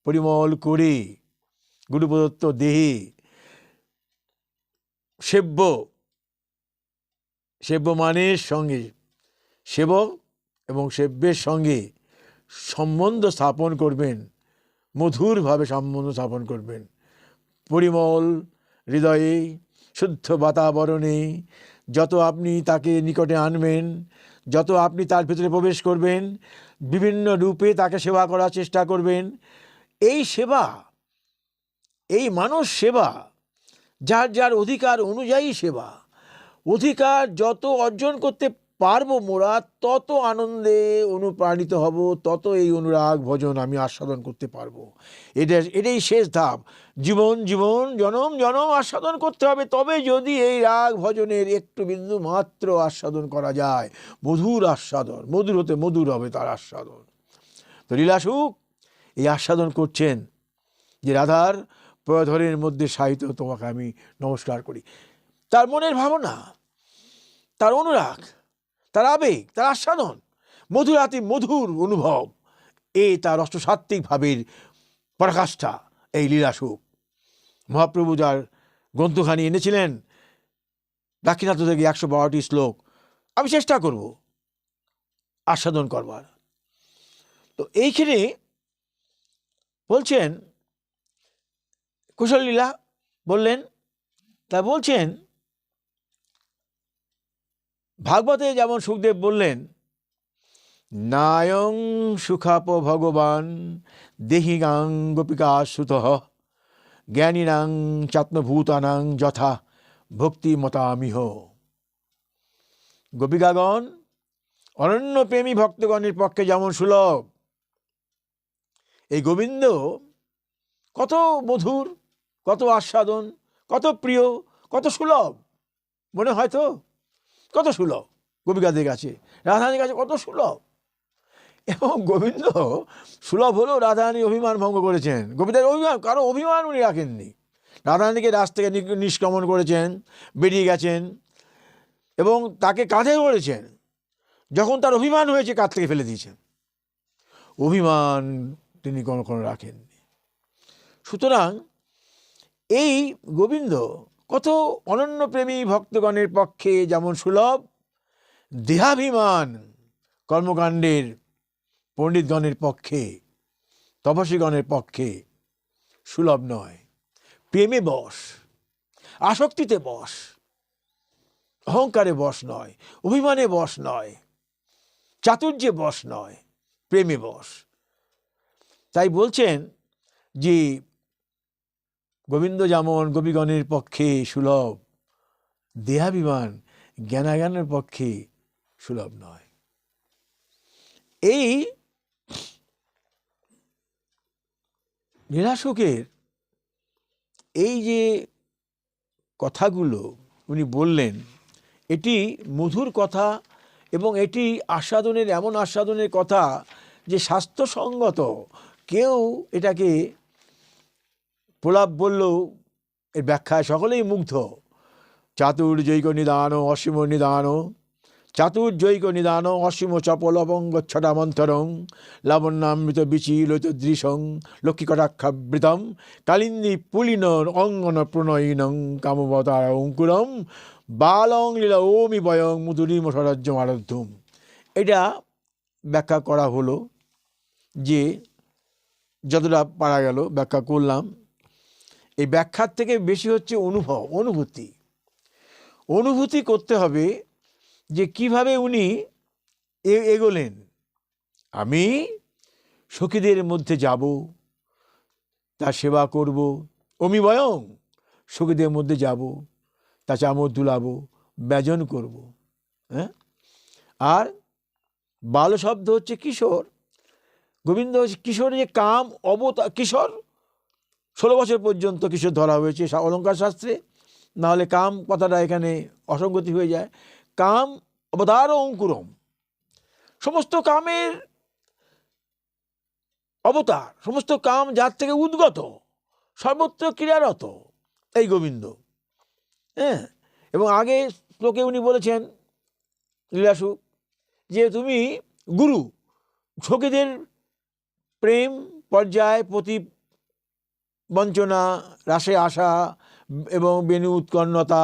পরিমল করে গুরুপ্রদত্ত দেহে সেব্যমানের সঙ্গে, সেবক এবং সেব্যের সঙ্গে সম্বন্ধ স্থাপন করবেন, মধুরভাবে সম্বন্ধ স্থাপন করবেন, পরিমল হৃদয়ে শুদ্ধ বাতাবরণে যত আপনি তাকে নিকটে আনবেন, যত আপনি তার ভিতরে প্রবেশ করবেন, বিভিন্ন রূপে তাকে সেবা করার চেষ্টা করবেন, এই সেবা, এই মানস সেবা, যার যার অধিকার অনুযায়ী সেবা, অধিকার যত অর্জন করতে পারবো মোরা, তত আনন্দে অনুপ্রাণিত হব, তত এই অনুরাগ ভজন আমি আস্বাদন করতে পারবো। এটাই শেষ ধাপ। জীবন জীবন জনম জনম আস্বাদন করতে হবে, তবে যদি এই রাগ ভজনের একটু বিন্দু মাত্র আস্বাদন করা যায়, মধুর আস্বাদন, মধুর হতে মধুর হবে তার আস্বাদন। তো লীলাসুখ এই আস্বাদন করছেন যে রাধার পদধরের মধ্যে সাহিত্য তোমাকে আমি নমস্কার করি। তার মনের ভাবনা, তার অনুরাগ, তার আবেগ, তার আস্বাদন, মধুরাতি মধুর অনুভব, এই তার অষ্টসাত্ত্বিক ভাবের পরাকাষ্ঠা এই লীলাসুখ। মহাপ্রভু যার গ্রন্থখানি এনেছিলেন দাক্ষিণাত্য থেকে 112টি শ্লোক, আমি চেষ্টা করব আস্বাদন করবার। তো এইখানে বলছেন কুশল লীলা বললেন, তা বলছেন ভাগবতে যেমন সুখদেব বললেন, নায়ং সুখাপ ভগবান দেহিগাং গোপিকা সুতঃ জ্ঞানীনাং চাত্মভূতানাং যথা ভক্তি মতামিহ। গোপিকাগণ অনন্য প্রেমী ভক্তগণের পক্ষে যেমন সুলভ, এই গোবিন্দ কত মধুর, কত আস্বাদন, কত প্রিয়, কত সুলভ, মনে হয় তো কত সুলভ গোপিকাদের কাছে, রাধারানীর কাছে কত সুলভ। এবং গোবিন্দ সুলভ হলেও রাধারানী অভিমান ভঙ্গ করেছেন। গোপিকাদের অভিমান, কারো অভিমান উনি রাখেননি। রাধারানীকে রাস থেকে নিষ্ক্রমণ করেছেন, বেরিয়ে গেছেন এবং তাকে কাঁধে করেছেন। যখন তার অভিমান হয়েছে কাঁধ থেকে ফেলে দিয়েছেন, অভিমান তিনি কোনো রাখেননি। সুতরাং এই গোবিন্দ কত অনন্য প্রেমী ভক্তগণের পক্ষে যেমন সুলভ, দেহাভিমান কর্মকাণ্ডের পণ্ডিতগণের পক্ষে, তপস্বীগণের পক্ষে সুলভ নয়। প্রেমে বশ, আসক্তিতে বশ, অহংকারে বশ নয়, অভিমানে বশ নয়, চাতুর্যে বশ নয়, প্রেমে বশ। তাই বলছেন যে গোবিন্দ যেমন গোপীগণের পক্ষে সুলভ, দেহাভিমান জ্ঞানাজ্ঞানের পক্ষে সুলভ নয়। এই লীলাসুখের এই যে কথাগুলো উনি বললেন, এটি মধুর কথা এবং এটি আস্বাদনের, এমন আস্বাদনের কথা যে স্বাস্থ্যসঙ্গত। কেউ এটাকে প্রলাপ বললেও এর ব্যাখ্যায় সকলেই মুগ্ধ। চাতুর্যৈক নিদান অসীম নিদান, চাতুর্যৈক নিদান অসীম চপলবঙ্গচ্ছটা মন্থরং লাবণ্যামৃত বিচিলিত দৃশং লক্ষ্মীকটাক্ষাবৃতম কালিন্দী পুলিন অঙ্গন প্রণয়িনং কামবতার অঙ্কুরম বালং লীলা ওমি বয়ং মুদুরিম স্বরাজ্য আরাধ্যম। এটা ব্যাখ্যা করা হলো, যে যতটা পারা গেল ব্যাখ্যা করলাম। এই ব্যাখ্যার থেকে বেশি হচ্ছে অনুভূতি করতে হবে যে কিভাবে উনি এগোলেন। আমি সখীদের মধ্যে যাব, তার সেবা করব, অমি বয়ং সখীদের মধ্যে যাব, তা চামর দুলাবো, ব্যজন করব। হ্যাঁ, আর বাল শব্দ হচ্ছে কিশোর, গোবিন্দ হচ্ছে কিশোর, যে কাম অবতার কিশোর, 16 বছর পর্যন্ত কিশোর ধরা হয়েছে অলঙ্কার শাস্ত্রে, নাহলে কাম কথাটা এখানে অসঙ্গতি হয়ে যায়। কাম অবতার অঙ্কুরম, সমস্ত কামের অবতার, সমস্ত কাম যার থেকে উদ্গত, সর্বত্র ক্রিয়ারত এই গোবিন্দ। হ্যাঁ, এবং আগে শ্লোকে উনি বলেছেন লীলাসুখ, যে তুমি গুরু, সখীদের প্রেম পর্যায়, প্রতি বঞ্চনা, রাসে আসা এবং বেণু উৎকন্নতা,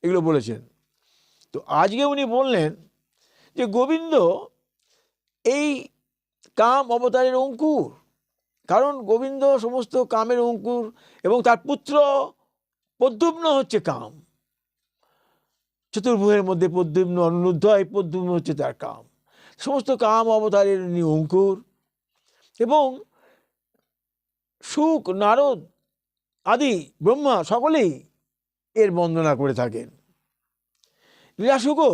এগুলো বলেছেন। তো আজকে উনি বললেন যে গোবিন্দ এই কাম অবতারের অঙ্কুর, কারণ গোবিন্দ সমস্ত কামের অঙ্কুর, এবং তার পুত্র প্রদ্যুম্ন হচ্ছে কাম। চতুর্ভুজের মধ্যে প্রদ্যুম্ন, অনিরুদ্ধ, এই প্রদ্যুম্ন হচ্ছে তার কাম। সমস্ত কাম অবতারের উনি অঙ্কুর, এবং শুক, নারদ আদি ব্রহ্মা সকলেই এর বন্দনা করে থাকেন। লীলাসুকও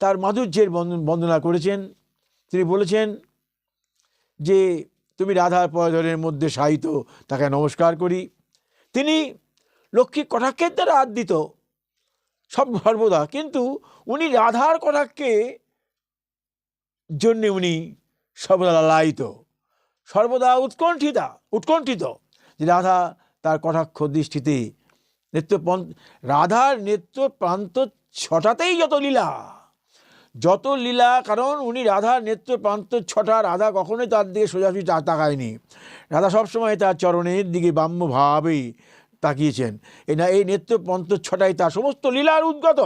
তার মাধুর্যের বন্দনা করেছেন। তিনি বলেছেন যে তুমি রাধার পয়ধরের মধ্যে শায়িত, তাকে নমস্কার করি। তিনি লক্ষ্মী কটাক্ষের দ্বারা আদিত সর্বদা, কিন্তু উনি রাধার কটাক্ষে জন্যে উনি সর্বদা লালায়িত, সর্বদা উৎকণ্ঠিত যে রাধা তার কটাক্ষ দৃষ্টিতে রাধার নেত্র প্রান্ত ছটাতেই যত লীলা, কারণ উনি রাধার নেত্র প্রান্ত ছটা, রাধা কখনোই তার দিকে সোজাসুজি তাকায়নি। রাধা সবসময় তার চরণের দিকে বাম্যভাবেই তাকিয়েছেন। এই নেত্র প্রান্ত ছটাই তার সমস্ত লীলার উদ্গত,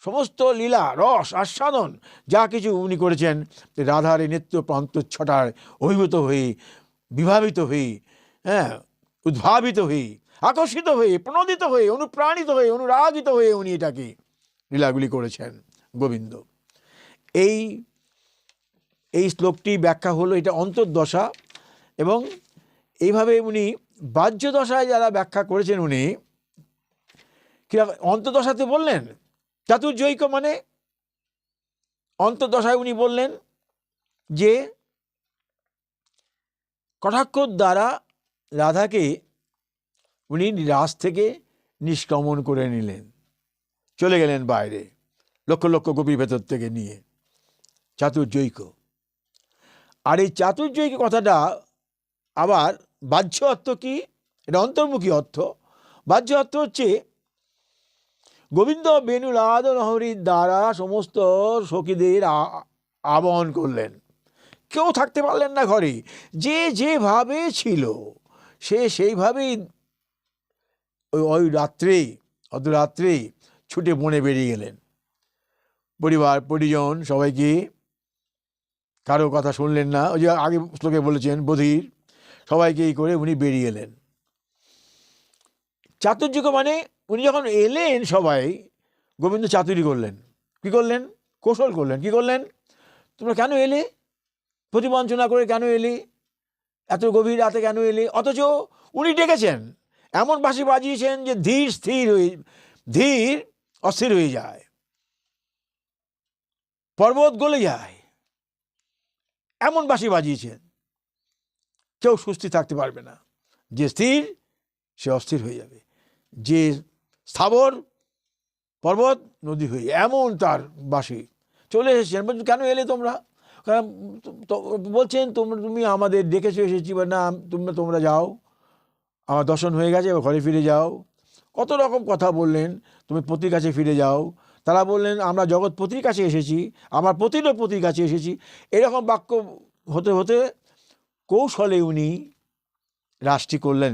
সমস্ত লীলা রস আস্বাদন যা কিছু উনি করেছেন রাধার এই নেত্র প্রান্ত ছটার অভিভূত হয়ে, বিভাবিত হয়ে, হ্যাঁ, উদ্ভাবিত হয়ে, আকর্ষিত হয়ে, প্রণোদিত হয়ে, অনুপ্রাণিত হয়ে, অনুরাগিত হয়ে উনি এটাকে লীলাগুলি করেছেন গোবিন্দ। এই শ্লোকটি ব্যাখ্যা হলো এটা অন্তর্দশা, এবং এইভাবে উনি বাহ্য দশায় যারা ব্যাখ্যা করেছেন, উনি অন্তর্দশাতে বললেন চাতুর্যৈক, মানে অন্তর্দশায় উনি বললেন যে কটাক্ষ দ্বারা রাধাকে উনি রাস থেকে নিষ্ক্রমণ করে নিলেন, চলে গেলেন বাইরে, লক্ষ লক্ষ গোপীর ভেতর থেকে নিয়ে, চাতুর্যৈক। আর এই চাতুর্যৈক কথাটা আবার বাহ্য অর্থ কি? এটা অন্তর্মুখী অর্থ। বাহ্য অর্থ হচ্ছে গোবিন্দ বেণুলাদ লহরীর দ্বারা সমস্ত সখীদের আবাহন করলেন, কেউ থাকতে পারলেন না ঘরে, যে যেভাবে ছিল সে সেইভাবেই ওই রাত্রে, অর্ধরাত্রে ছুটে বনে বেরিয়ে গেলেন। পরিবার পরিজন সবাইকে, কারো কথা শুনলেন না, ওই যে আগে শ্লোকে বলেছেন বধির, সবাইকে এই করে উনি বেরিয়ে এলেন। চাতুর্যজ্ঞ মানে উনি যখন এলেন, সবাই গোবিন্দ চাতুরি করলেন। কি করলেন? কৌশল করলেন। কি করলেন? তোমরা কেন এলে? প্রতিবঞ্চনা করে কেন এলে? এত গভীর রাতে কেন এলে? অথচ উনি ডেকেছেন, এমন বাঁশি বাজিয়েছেন যে ধীর অস্থির হয়ে যায়, পর্বত গলে যায়, এমন বাঁশি বাজিয়েছেন কেউ সুস্থির থাকতে পারবে না। যে স্থির সে অস্থির হয়ে যাবে, যে স্থাবর পর্বত নদী হয়ে, এমন তার বাঁশি। চলে এসেছেন, বলছেন কেন এলে তোমরা? বলছেন তুমি আমাদের ডেকেছো, এসেছি, বা না তোমরা যাও, আমার দর্শন হয়ে গেছে, ঘরে ফিরে যাও। কত রকম কথা বললেন, তুমি পতির কাছে ফিরে যাও। তারা বললেন আমরা জগৎপতির কাছে এসেছি, আমার পতিরও পতির কাছে এসেছি। এরকম বাক্য হতে হতে কৌশলে উনি রাষ্ট্রী করলেন।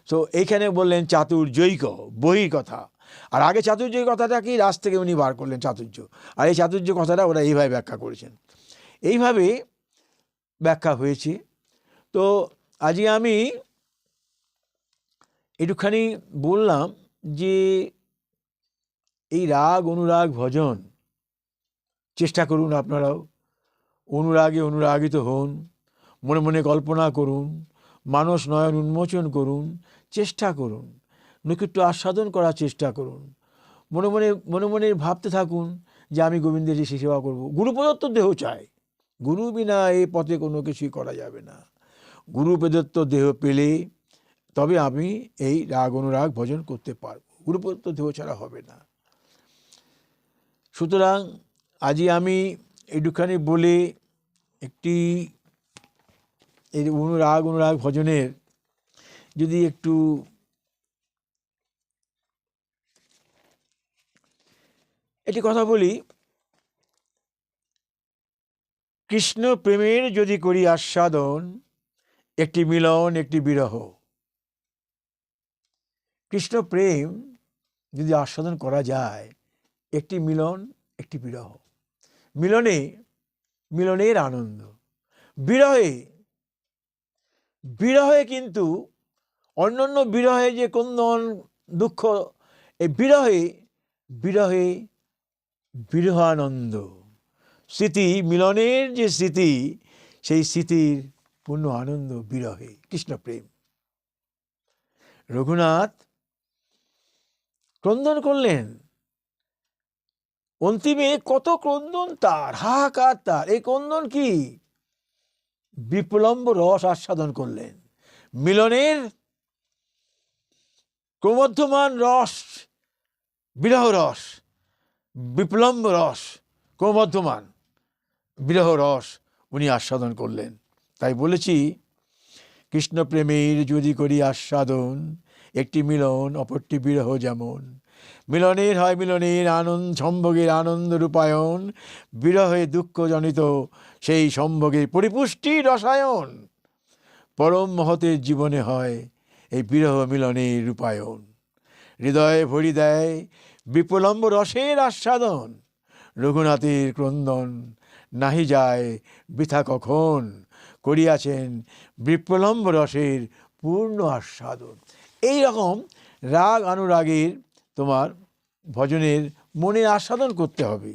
তো এইখানে বললেন চাতুর্যৈক, বহির কথা। আর আগে চাতুর্যৈক কথাটা কি, রাস থেকে উনি বার করলেন চাতুর্য। আর এই চাতুর্য কথাটা ওরা এইভাবে ব্যাখ্যা করেছেন, এইভাবে ব্যাখ্যা হয়েছে। তো আজকে আমি একটুখানি বললাম যে এই রাগ অনুরাগ ভজন চেষ্টা করুন, আপনারাও অনুরাগে অনুরাগিত হন, মনে মনে কল্পনা করুন, মানস নয়ন উন্মোচন করুন, চেষ্টা করুন, নৈকট্য আস্বাদন করার চেষ্টা করুন, মনে মনে ভাবতে থাকুন যে আমি গোবিন্দের যে সেবা করব। গুরু প্রদত্ত দেহ চাই, গুরু বিনা এই পথে কোনো কিছুই করা যাবে না। গুরু প্রদত্ত দেহ পেলে তবে আমি এই রাগ অনুরাগ ভজন করতে পারব, গুরু প্রদত্ত দেহ ছাড়া হবে না। সুতরাং আজই আমি একটুখানি বলে একটি এই অনুরাগ ভজনের যদি একটু কথা বলি। কৃষ্ণ প্রেমের যদি করি আস্বাদন, একটি মিলন একটি বিরহ। কৃষ্ণ প্রেম যদি আস্বাদন করা যায়, একটি মিলন একটি বিরহ। মিলনের আনন্দ, বিরহে কিন্তু অন্যান্য বিরহে যে ক্রন্দন দুঃখ, এই বিরহানন্দ স্মৃতি, মিলনের যে স্মৃতি, সেই স্মৃতির পূর্ণ আনন্দ বিরহে। কৃষ্ণ প্রেম। রঘুনাথ ক্রন্দন করলেন, অন্তিমে কত ক্রন্দন তার, হাহাকার তার। এই ক্রন্দন কি? বিপ্লম্ব রস আস্বাদন করলেন, মিলনের ক্রমোদ্ধমান রস, বিরহ রস, বিপ্লম্ব রস, ক্রমোদ্ধমান বিরহ রস উনি আস্বাদন করলেন। তাই বলেছি, কৃষ্ণ প্রেমের যদি করি আস্বাদন, একটি মিলন অপরটি বিরহ। যেমন মিলনের হয় মিলনের আনন্দ, সম্ভোগের আনন্দ রূপায়ণ, বিরহে দুঃখজনিত সেই সম্ভোগের পরিপুষ্টি রসায়ন। পরম মহতের জীবনে হয় এই বিরহ মিলনের রূপায়ণ। হৃদয়ে ভরি দেয় বিপ্লম্ব রসের আস্বাদন, রঘুনাথের ক্রন্দন নাহি যায় বৃথা কখন, করিয়াছেন বিপ্লম্ব রসের পূর্ণ আস্বাদন। এই রকম রাগ অনুরাগের তোমার ভজনের মনে আস্বাদন করতে হবে।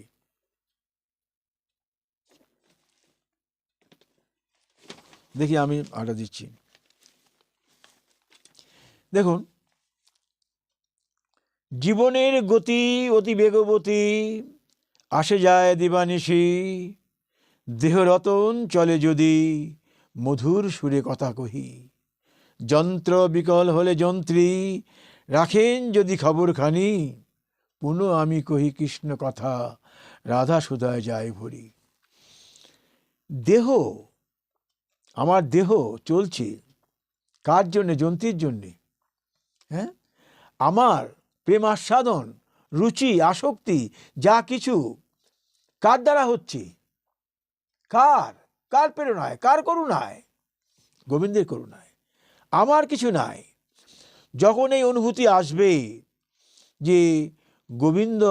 দেখি আমি আটা দিচ্ছি। দেখুন, জীবনের গতি অতি বেগবতী, আসে যায় দিবানিশি, দেহ রতন চলে যদি মধুর সুরে কথা কহি। যন্ত্র বিকল হলে যন্ত্রী, রাখেন যদি খবরখানি, পুনঃ আমি কহি কৃষ্ণ কথা, রাধা সুধায় যায় ভরি। দেহ, আমার দেহ চলছে কার জন্যে? যন্ত্রীর জন্যে। হ্যাঁ, আমার প্রেম আস্বাদন, রুচি, আসক্তি যা কিছু কার দ্বারা হচ্ছে? কার প্রেরণায়, কার করুণায়? গোবিন্দের করুণায়। আমার কিছু নাই। যখন এই অনুভূতি আসবে যে গোবিন্দ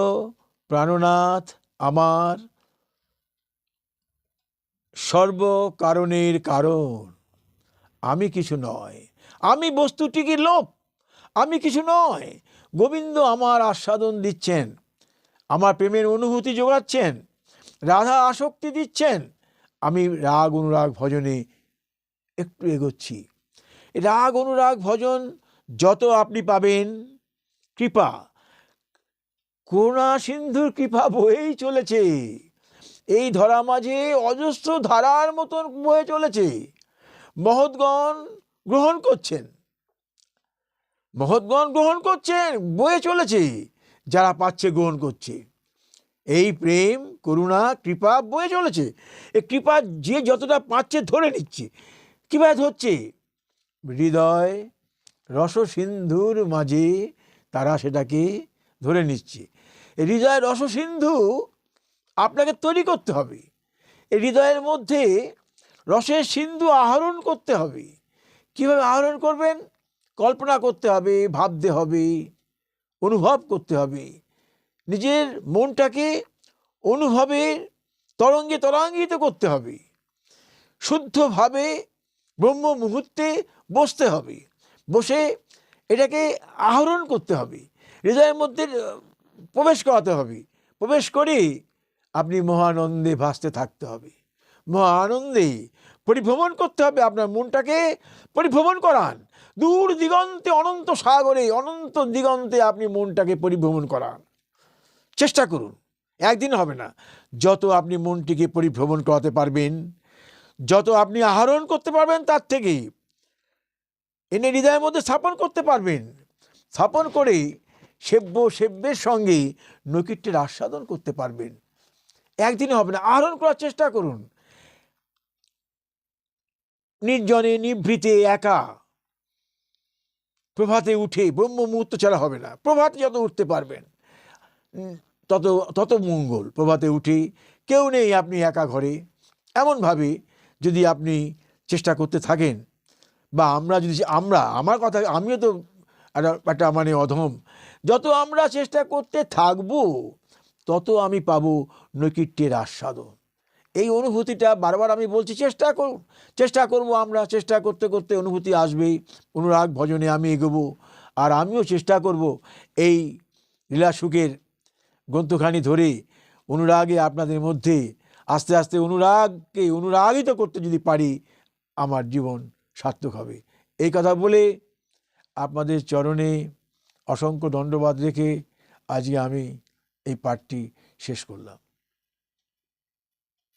প্রাণনাথ আমার সর্বকারণের কারণ, আমি কিছু নয়, আমি বস্তুটিকে লোপ, আমি কিছু নয়, গোবিন্দ আমার আস্বাদন দিচ্ছেন, আমার প্রেমের অনুভূতি যোগাচ্ছেন, রাধা আসক্তি দিচ্ছেন, আমি রাগ অনুরাগ ভজনে একটু এগোচ্ছি। রাগ অনুরাগ ভজন যত আপনি পাবেন, কৃপা, করুণা সিন্ধুর কৃপা বয়েই চলেছে এই ধরা মাঝে, অজস্র ধারার মতন বয়ে চলেছে। মহৎগণ গ্রহণ করছেন, বয়ে চলেছে, যারা পাচ্ছে গ্রহণ করছে। এই প্রেম করুণা কৃপা বয়ে চলেছে। এই কৃপা যে যতটা পাচ্ছে ধরে নিচ্ছে। কীভাবে ধরছে? হৃদয় রসসিন্ধুর মাঝে তারা সেটাকে ধরে নিচ্ছে। এই হৃদয় রসসিন্ধু আপনাকে তৈরি করতে হবে। এই হৃদয়ের মধ্যে রসের সিন্ধু আহরণ করতে হবে। কীভাবে আহরণ করবেন? কল্পনা করতে হবে, ভাবতে হবে, অনুভব করতে হবে। নিজের মনটাকে অনুভবের তরঙ্গে তরঙ্গিত করতে হবে। শুদ্ধভাবে ব্রহ্ম মুহূর্তে বসতে হবে, বসে এটাকে আহরণ করতে হবে, হৃদয়ের মধ্যে প্রবেশ করাতে হবে। প্রবেশ করে আপনি মহানন্দে ভাসতে থাকতে হবে, মহানন্দে পরিভ্রমণ করতে হবে। আপনার মনটাকে পরিভ্রমণ করান, দূর দিগন্তে, অনন্ত সাগরে, অনন্ত দিগন্তে আপনি মনটাকে পরিভ্রমণ করান। চেষ্টা করুন, একদিন হবে না। যত আপনি মনটিকে পরিভ্রমণ করাতে পারবেন, যত আপনি আহরণ করতে পারবেন তার থেকে এনে হৃদয়ের মধ্যে স্থাপন করতে পারবেন, স্থাপন করে সেব্যের সঙ্গে নৈকট্যের আস্বাদন করতে পারবেন। একদিনে হবে না, আহরণ করার চেষ্টা করুন। নির্জনে নিভৃতে একা প্রভাতে উঠে, ব্রহ্ম মুহূর্ত ছাড়া হবে না, প্রভাতে যত উঠতে পারবেন তত তত মঙ্গল। প্রভাতে উঠে কেউ নেই, আপনি একা ঘরে, এমনভাবে যদি আপনি চেষ্টা করতে থাকেন, বা আমার কথা, আমিও তো একটা মানে অধম, যত আমরা চেষ্টা করতে থাকবো তত আমি পাবো নৈকট্যের আস্বাদন। এই অনুভূতিটা বারবার আমি বলছি, চেষ্টা করব আমরা, চেষ্টা করতে করতে অনুভূতি আসবেই। অনুরাগ ভজনে আমি এগোবো, আর আমিও চেষ্টা করব এই লীলা সুখের গ্রন্থখানি ধরে অনুরাগে আপনাদের মধ্যে আস্তে আস্তে অনুরাগকে অনুরাগিত করতে যদি পারি, আমার জীবন সার্থক হবে। এই কথা বলে আপনাদের চরণে অসংখ্য দণ্ডবাদ রেখে আজকে আমি এই পাঠটি শেষ করলাম।